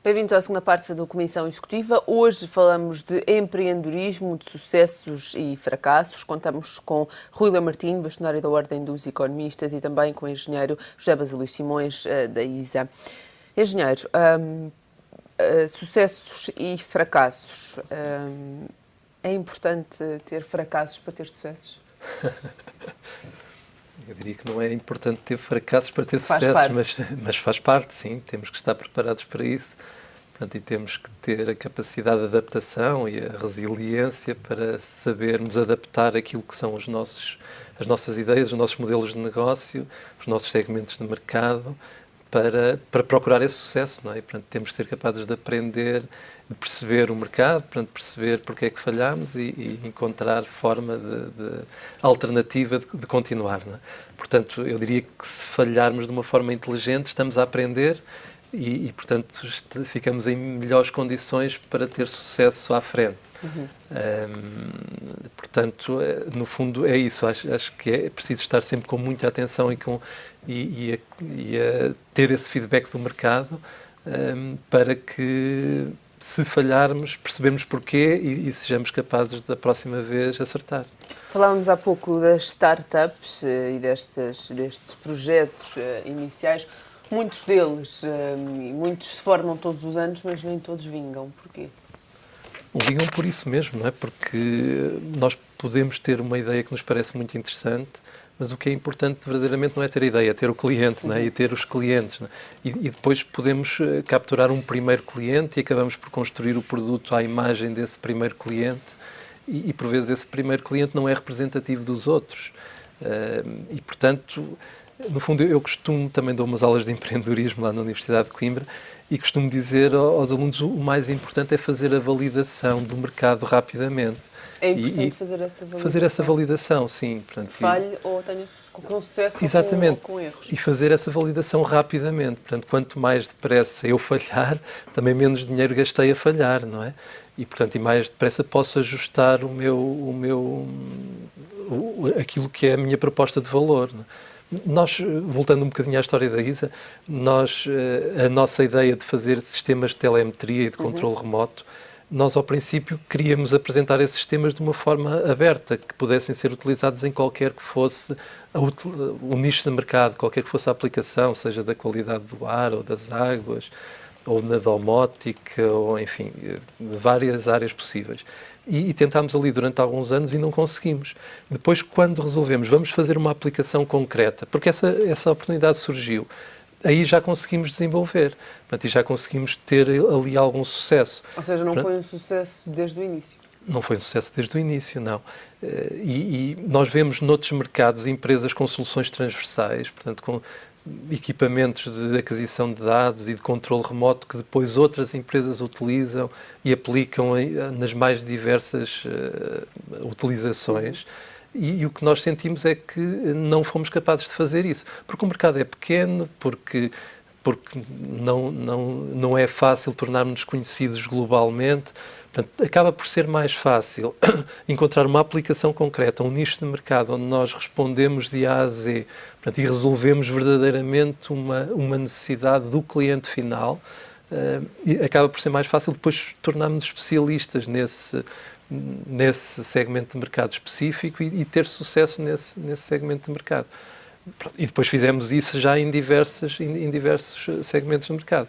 Bem-vindos à segunda parte da Comissão Executiva. Hoje falamos de empreendedorismo, de sucessos e fracassos. Contamos com Rui Lamartine, bastonário da Ordem dos Economistas, e também com o engenheiro José Basilio Simões, da ISA. Engenheiro, sucessos e fracassos. É importante ter fracassos para ter sucessos? Eu diria que não é importante ter fracassos para ter sucessos, mas faz parte, sim. Temos que estar preparados para isso. Portanto, e temos que ter a capacidade de adaptação e a resiliência para sabermos adaptar aquilo que são as nossas ideias, os nossos modelos de negócio, os nossos segmentos de mercado, para procurar esse sucesso, não é? Portanto, temos que ser capazes de aprender, de perceber o mercado, portanto, perceber porque é que falhamos e encontrar forma alternativa de continuar, não é? Portanto, eu diria que se falharmos de uma forma inteligente, estamos a aprender portanto, ficamos em melhores condições para ter sucesso à frente. Portanto, no fundo é isso. Acho que é preciso estar sempre com muita atenção e a ter esse feedback do mercado para que, se falharmos, percebemos porquê e sejamos capazes da próxima vez acertar. Falávamos há pouco das startups e destes projetos iniciais. Muitos deles, muitos se formam todos os anos, mas nem todos vingam. Porquê? Vingam por isso mesmo, não é? Porque nós podemos ter uma ideia que nos parece muito interessante, mas o que é importante verdadeiramente não é ter a ideia, é ter o cliente, não é? E ter os clientes. Não é? E depois podemos capturar um primeiro cliente e acabamos por construir o produto à imagem desse primeiro cliente e por vezes esse primeiro cliente não é representativo dos outros. E, portanto, no fundo, eu costumo, também dou umas aulas de empreendedorismo lá na Universidade de Coimbra e costumo dizer aos alunos o mais importante é fazer a validação do mercado rapidamente. É importante fazer essa validação? Fazer essa validação, sim. Portanto, falhe ou tenha com sucesso exatamente, ou com erros. E fazer essa validação rapidamente. Portanto, quanto mais depressa eu falhar, também menos dinheiro gastei a falhar, não é? E, portanto, e mais depressa posso ajustar aquilo que é a minha proposta de valor, não é? Nós, voltando um bocadinho à história da ISA, a nossa ideia de fazer sistemas de telemetria e de controle remoto, nós ao princípio queríamos apresentar esses sistemas de uma forma aberta, que pudessem ser utilizados em qualquer que fosse o nicho de mercado, qualquer que fosse a aplicação, seja da qualidade do ar ou das águas, ou na domótica, ou enfim, de várias áreas possíveis. E tentámos ali durante alguns anos e não conseguimos. Depois, quando resolvemos, vamos fazer uma aplicação concreta, porque essa oportunidade surgiu, aí já conseguimos desenvolver. Portanto, e já conseguimos ter ali algum sucesso. Ou seja, não foi um sucesso desde o início? Não foi um sucesso desde o início, não. E nós vemos noutros mercados empresas com soluções transversais, portanto, com equipamentos de aquisição de dados e de controle remoto que depois outras empresas utilizam e aplicam nas mais diversas utilizações. E o que nós sentimos é que não fomos capazes de fazer isso. Porque o mercado é pequeno, porque não é fácil tornarmos-nos conhecidos globalmente. Portanto, acaba por ser mais fácil encontrar uma aplicação concreta, um nicho de mercado onde nós respondemos de A a Z, portanto, e resolvemos verdadeiramente uma necessidade do cliente final. E acaba por ser mais fácil depois tornarmos especialistas nesse segmento de mercado específico e ter sucesso nesse segmento de mercado. E depois fizemos isso já em diversos segmentos de mercado.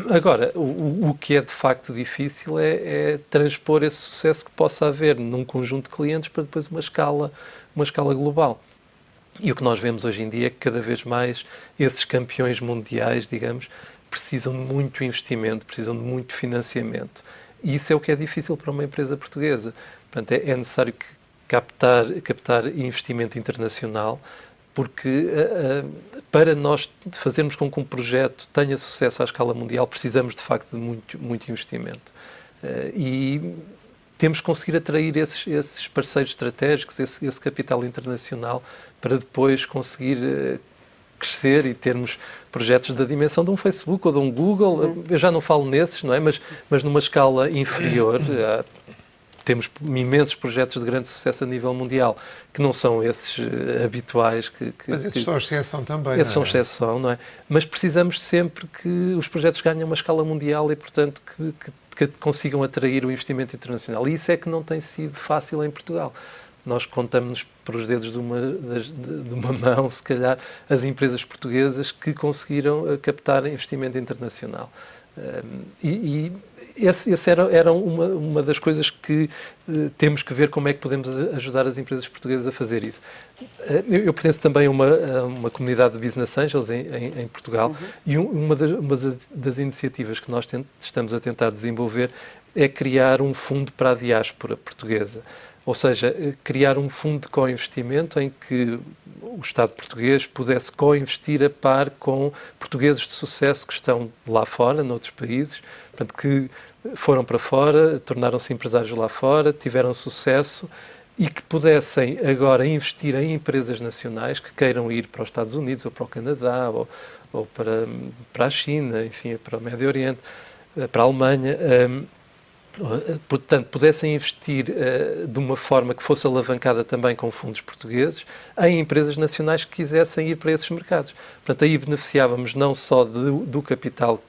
Agora, o que é de facto difícil é transpor esse sucesso que possa haver num conjunto de clientes para depois uma escala global. E o que nós vemos hoje em dia é que cada vez mais esses campeões mundiais, digamos, precisam de muito investimento, precisam de muito financiamento. E isso é o que é difícil para uma empresa portuguesa. Portanto, é necessário captar investimento internacional, porque para nós fazermos com que um projeto tenha sucesso à escala mundial, precisamos de facto de muito investimento. E temos que conseguir atrair esses parceiros estratégicos, esse capital internacional, para depois conseguir crescer e termos projetos da dimensão de um Facebook ou de um Google. Eu já não falo nesses, não é? Mas numa escala inferior. temos imensos projetos de grande sucesso a nível mundial, que não são esses habituais. Mas esses são exceção também. Esses são exceção, não é? Mas precisamos sempre que os projetos ganhem uma escala mundial e, portanto, que consigam atrair o investimento internacional. E isso é que não tem sido fácil em Portugal. Nós contamos por os dedos de uma mão, se calhar, as empresas portuguesas que conseguiram captar investimento internacional. Essa era uma das coisas que temos que ver como é que podemos ajudar as empresas portuguesas a fazer isso. Eu pertenço também a uma comunidade de Business Angels em Portugal, e uma das iniciativas que nós estamos a tentar desenvolver é criar um fundo para a diáspora portuguesa. Ou seja, criar um fundo de co-investimento em que o Estado português pudesse co-investir a par com portugueses de sucesso que estão lá fora, noutros países, portanto, que foram para fora, tornaram-se empresários lá fora, tiveram sucesso e que pudessem agora investir em empresas nacionais que queiram ir para os Estados Unidos ou para o Canadá ou para a China, enfim, para o Médio Oriente, para a Alemanha. Portanto, pudessem investir de uma forma que fosse alavancada também com fundos portugueses em empresas nacionais que quisessem ir para esses mercados. Portanto, aí beneficiávamos não só do capital,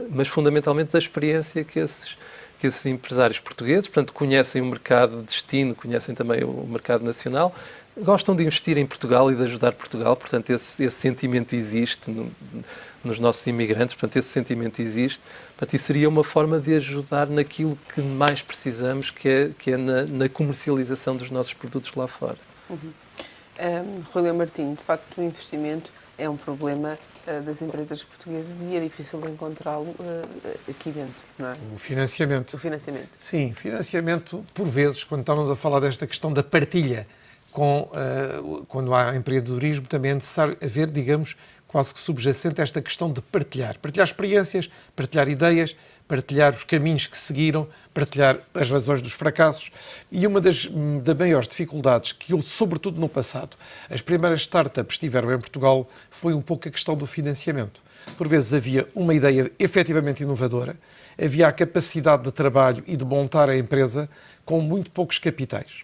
mas fundamentalmente da experiência que esses empresários portugueses, portanto, conhecem o mercado de destino, conhecem também o mercado nacional, gostam de investir em Portugal e de ajudar Portugal, portanto, esse sentimento existe nos nossos imigrantes, portanto, esse sentimento existe. Portanto, isso seria uma forma de ajudar naquilo que mais precisamos, que é na comercialização dos nossos produtos lá fora. Rui Martinho, de facto, o investimento é um problema das empresas portuguesas e é difícil de encontrá-lo aqui dentro, não é? O financiamento. O financiamento. Sim, financiamento, por vezes, quando estávamos a falar desta questão da partilha, quando há empreendedorismo, também é necessário haver, digamos, quase que subjacente a esta questão de partilhar. Partilhar experiências, partilhar ideias, partilhar os caminhos que seguiram, partilhar as razões dos fracassos. E uma das maiores dificuldades que eu, sobretudo no passado, as primeiras startups tiveram em Portugal foi um pouco a questão do financiamento. Por vezes havia uma ideia efetivamente inovadora, havia a capacidade de trabalho e de montar a empresa com muito poucos capitais.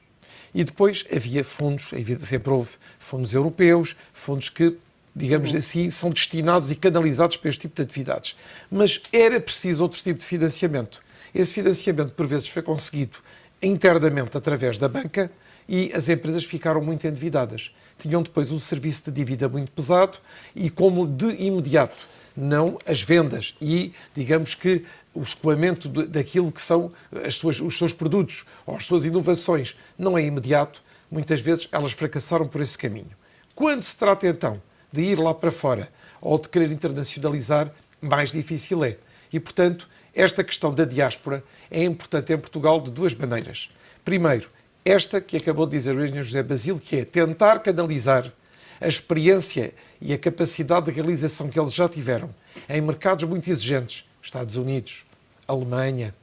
E depois havia fundos, sempre houve fundos europeus, fundos que, digamos assim, são destinados e canalizados para este tipo de atividades. Mas era preciso outro tipo de financiamento. Esse financiamento, por vezes, foi conseguido internamente através da banca e as empresas ficaram muito endividadas. Tinham depois um serviço de dívida muito pesado e, como de imediato, não as vendas e, digamos que, o escoamento daquilo que são os seus produtos ou as suas inovações não é imediato, muitas vezes elas fracassaram por esse caminho. Quando se trata, então, de ir lá para fora ou de querer internacionalizar, mais difícil é. E, portanto, esta questão da diáspora é importante em Portugal de duas maneiras. Primeiro, esta que acabou de dizer o engenheiro José Basílio, que é tentar canalizar a experiência e a capacidade de realização que eles já tiveram em mercados muito exigentes, Estados Unidos, Alemanha,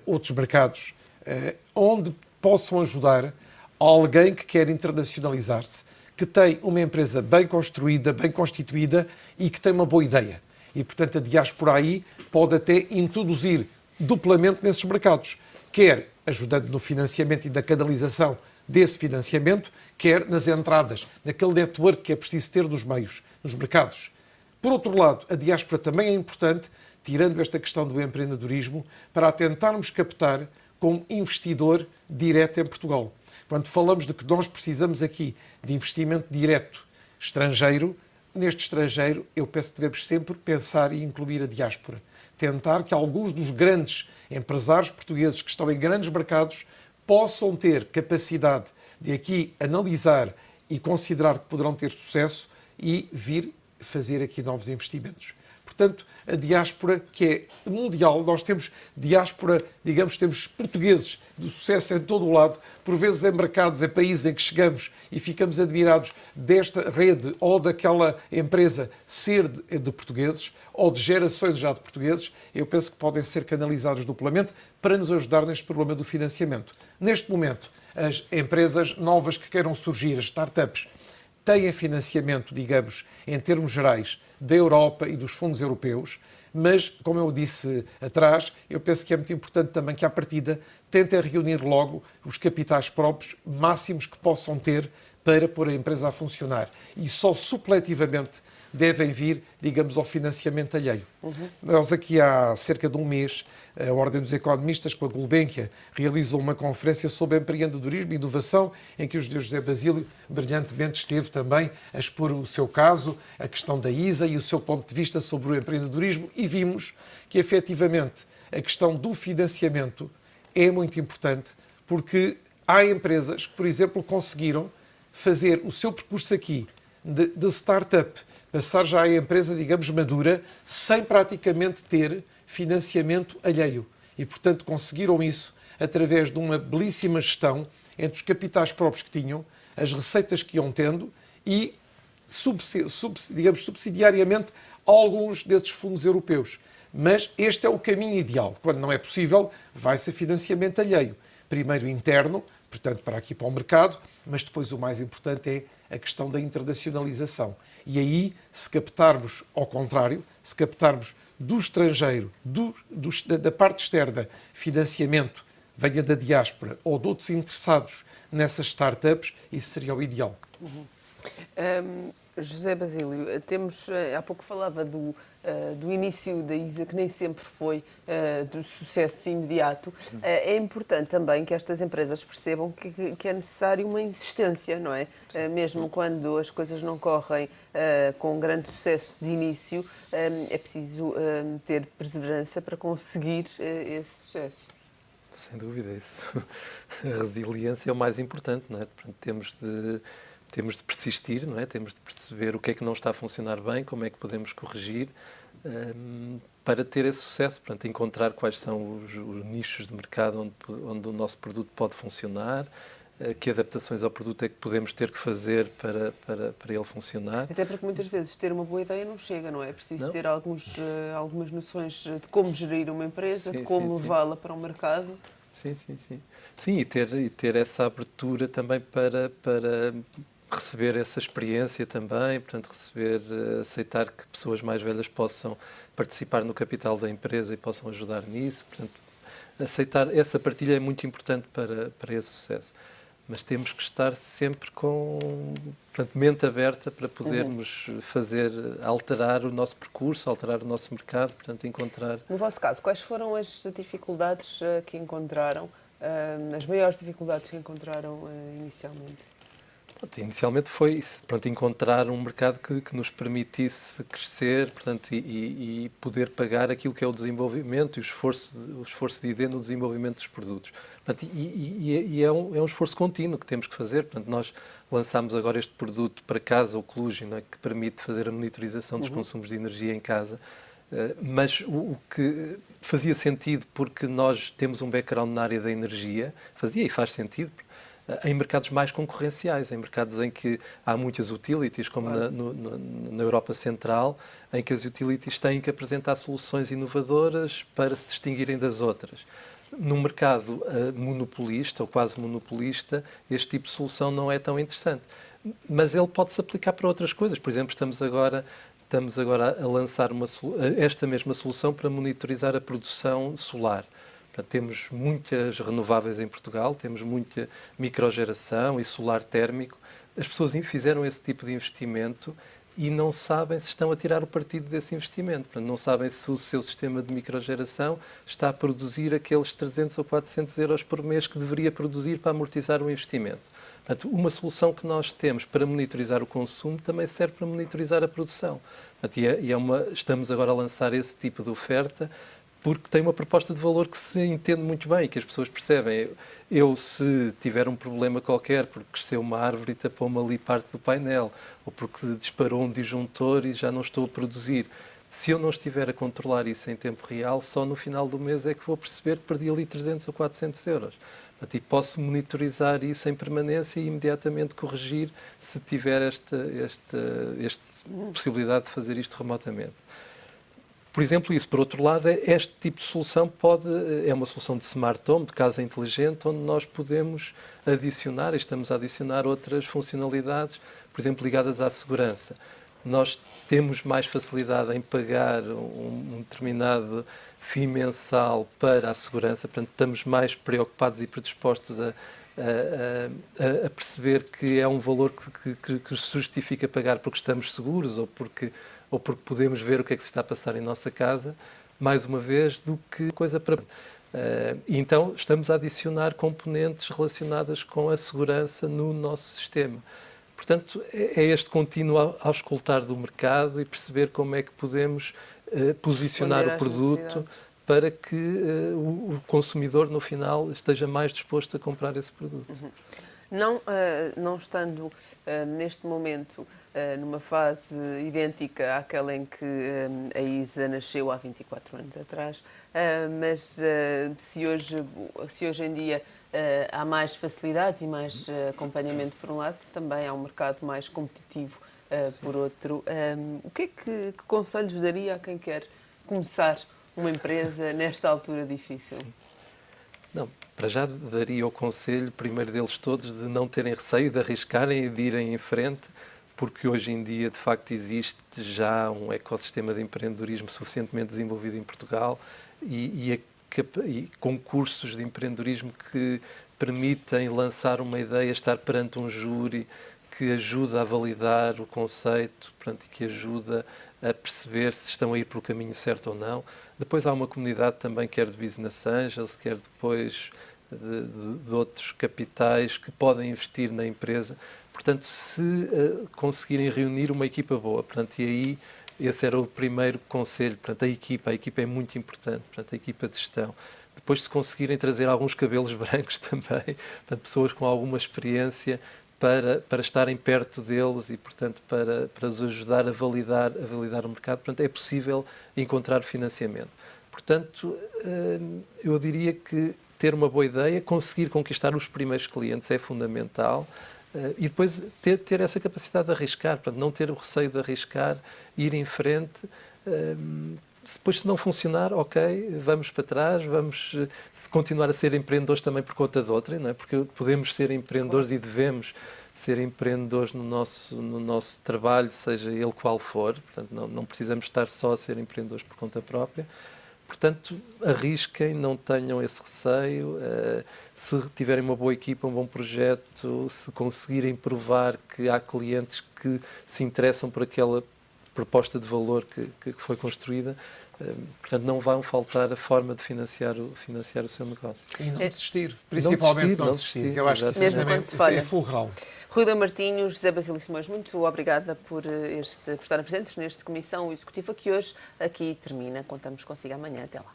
outros mercados, onde possam ajudar alguém que quer internacionalizar-se, que tem uma empresa bem construída, bem constituída e que tem uma boa ideia. E, portanto, a diáspora aí pode até introduzir duplamente nesses mercados, quer ajudando no financiamento e na canalização desse financiamento, quer nas entradas, naquele network que é preciso ter nos meios, nos mercados. Por outro lado, a diáspora também é importante, tirando esta questão do empreendedorismo, para a tentarmos captar como investidor direto em Portugal. Quando falamos de que nós precisamos aqui de investimento direto estrangeiro, neste estrangeiro eu penso que devemos sempre pensar e incluir a diáspora. Tentar que alguns dos grandes empresários portugueses que estão em grandes mercados possam ter capacidade de aqui analisar e considerar que poderão ter sucesso e vir fazer aqui novos investimentos. Portanto, a diáspora que é mundial, nós temos diáspora, digamos, temos portugueses de sucesso em todo o lado, por vezes em mercados, em países em que chegamos e ficamos admirados desta rede ou daquela empresa ser de portugueses ou de gerações já de portugueses, eu penso que podem ser canalizados duplamente para nos ajudar neste problema do financiamento. Neste momento, as empresas novas que queiram surgir, as startups, têm financiamento, digamos, em termos gerais, da Europa e dos fundos europeus, mas, como eu disse atrás, eu penso que é muito importante também que, à partida, tentem reunir logo os capitais próprios máximos que possam ter para pôr a empresa a funcionar. E só supletivamente devem vir, digamos, ao financiamento alheio. Nós aqui há cerca de um mês, a Ordem dos Economistas, com a Gulbenkian, realizou uma conferência sobre empreendedorismo e inovação, em que o José Basílio brilhantemente esteve também a expor o seu caso, a questão da ISA e o seu ponto de vista sobre o empreendedorismo, e vimos que, efetivamente, a questão do financiamento é muito importante, porque há empresas que, por exemplo, conseguiram fazer o seu percurso aqui de startup, passar já à empresa, digamos, madura, sem praticamente ter financiamento alheio. E, portanto, conseguiram isso através de uma belíssima gestão entre os capitais próprios que tinham, as receitas que iam tendo e, digamos, subsidiariamente, alguns desses fundos europeus. Mas este é o caminho ideal. Quando não é possível, vai-se a financiamento alheio. Primeiro interno, portanto, para aqui para o mercado, mas depois o mais importante é a questão da internacionalização. E aí, se captarmos ao contrário, se captarmos do estrangeiro, da parte externa, financiamento, venha da diáspora ou de outros interessados nessas startups, isso seria o ideal. José Basílio, temos, há pouco falava do início da ISA, que nem sempre foi do sucesso imediato. É importante também que estas empresas percebam que é necessário uma insistência, não é? Mesmo quando as coisas não correm com grande sucesso de início, é preciso ter perseverança para conseguir esse sucesso. Sem dúvida, isso. A resiliência é o mais importante, não é? Portanto, temos de persistir, não é? Temos de perceber o que é que não está a funcionar bem, como é que podemos corrigir para ter esse sucesso, portanto, encontrar quais são os nichos de mercado onde o nosso produto pode funcionar, que adaptações ao produto é que podemos ter que fazer para ele funcionar. Até porque muitas vezes ter uma boa ideia não chega, não é? É preciso ter algumas noções de como gerir uma empresa, de como levá-la para o mercado. Sim. Sim, e ter essa abertura também para receber essa experiência também, portanto, aceitar que pessoas mais velhas possam participar no capital da empresa e possam ajudar nisso. Portanto, aceitar essa partilha é muito importante para esse sucesso. Mas temos que estar sempre com, portanto, mente aberta para podermos alterar o nosso percurso, alterar o nosso mercado, portanto, encontrar... No vosso caso, quais foram as dificuldades que encontraram, as maiores dificuldades que encontraram inicialmente? Inicialmente foi encontrar um mercado que nos permitisse crescer, portanto, e poder pagar aquilo que é o desenvolvimento e o esforço de ID no desenvolvimento dos produtos. Portanto, é um esforço contínuo que temos que fazer. Portanto, nós lançámos agora este produto para casa, o Cluj, não é, que permite fazer a monitorização dos consumos de energia em casa, mas o que fazia sentido, porque nós temos um background na área da energia, fazia e faz sentido, em mercados mais concorrenciais, em mercados em que há muitas utilities, como na Europa Central, em que as utilities têm que apresentar soluções inovadoras para se distinguirem das outras. Num mercado monopolista ou quase monopolista, este tipo de solução não é tão interessante. Mas ele pode-se aplicar para outras coisas. Por exemplo, estamos agora a lançar esta mesma solução para monitorizar a produção solar. Portanto, temos muitas renováveis em Portugal, temos muita microgeração e solar térmico. As pessoas fizeram esse tipo de investimento e não sabem se estão a tirar o partido desse investimento. Portanto, não sabem se o seu sistema de microgeração está a produzir aqueles 300 ou 400 euros por mês que deveria produzir para amortizar o investimento. Portanto, uma solução que nós temos para monitorizar o consumo também serve para monitorizar a produção. Portanto, estamos agora a lançar esse tipo de oferta porque tem uma proposta de valor que se entende muito bem, que as pessoas percebem. Se tiver um problema qualquer, porque cresceu uma árvore e tapou-me ali parte do painel, ou porque disparou um disjuntor e já não estou a produzir, se eu não estiver a controlar isso em tempo real, só no final do mês é que vou perceber que perdi ali 300 ou 400 euros. E posso monitorizar isso em permanência e imediatamente corrigir se tiver esta possibilidade de fazer isto remotamente. Por exemplo, isso, por outro lado, este tipo de solução é uma solução de smart home, de casa inteligente, onde nós podemos adicionar, e estamos a adicionar outras funcionalidades por exemplo, ligadas à segurança. Nós temos mais facilidade em pagar um determinado FII mensal para a segurança, portanto, estamos mais preocupados e predispostos a perceber que é um valor que se justifica pagar porque estamos seguros ou porque podemos ver o que é que se está a passar em nossa casa, mais uma vez, do que coisa para... E então estamos a adicionar componentes relacionadas com a segurança no nosso sistema. Portanto, é este contínuo auscultar do mercado e perceber como é que podemos posicionar o produto para que o consumidor, no final, esteja mais disposto a comprar esse produto. Uhum. Não estando neste momento numa fase idêntica àquela em que a ISA nasceu há 24 anos atrás, mas se hoje em dia há mais facilidades e mais acompanhamento por um lado, também há um mercado mais competitivo por outro. Que conselhos daria a quem quer começar uma empresa nesta altura difícil? Sim. Não, para já daria o conselho, primeiro deles todos, de não terem receio, de arriscarem e de irem em frente, porque hoje em dia, de facto, existe já um ecossistema de empreendedorismo suficientemente desenvolvido em Portugal e concursos de empreendedorismo que permitem lançar uma ideia, estar perante um júri que ajuda a validar o conceito, portanto, e que ajuda a perceber se estão a ir pelo caminho certo ou não. Depois há uma comunidade também, quer de business angels, quer depois de outros capitais que podem investir na empresa. Portanto, se conseguirem reunir uma equipa boa, portanto, e aí esse era o primeiro conselho, portanto, a equipa é muito importante, portanto, a equipa de gestão. Depois, se conseguirem trazer alguns cabelos brancos também, portanto, pessoas com alguma experiência para estarem perto deles e, portanto, para os ajudar a validar o mercado, portanto, é possível encontrar financiamento. Portanto, eu diria que ter uma boa ideia, conseguir conquistar os primeiros clientes é fundamental. E depois ter essa capacidade de arriscar, portanto, não ter o receio de arriscar, ir em frente. Depois, se não funcionar, ok, vamos para trás, vamos continuar a ser empreendedores também por conta de outrem, não é? Porque podemos ser empreendedores e devemos ser empreendedores no nosso trabalho, seja ele qual for. Portanto, não precisamos estar só a ser empreendedores por conta própria. Portanto, arrisquem, não tenham esse receio. Se tiverem uma boa equipa, um bom projeto, se conseguirem provar que há clientes que se interessam por aquela proposta de valor que foi construída, portanto, não vão faltar a forma de financiar o seu negócio. E não desistir, principalmente não desistir, que eu acho que mesmo quando se falha. É fulcral. Rui Leu Martinho, José Basílio Simões, muito obrigada por estarem presentes nesta comissão executiva que hoje aqui termina. Contamos consigo amanhã. Até lá.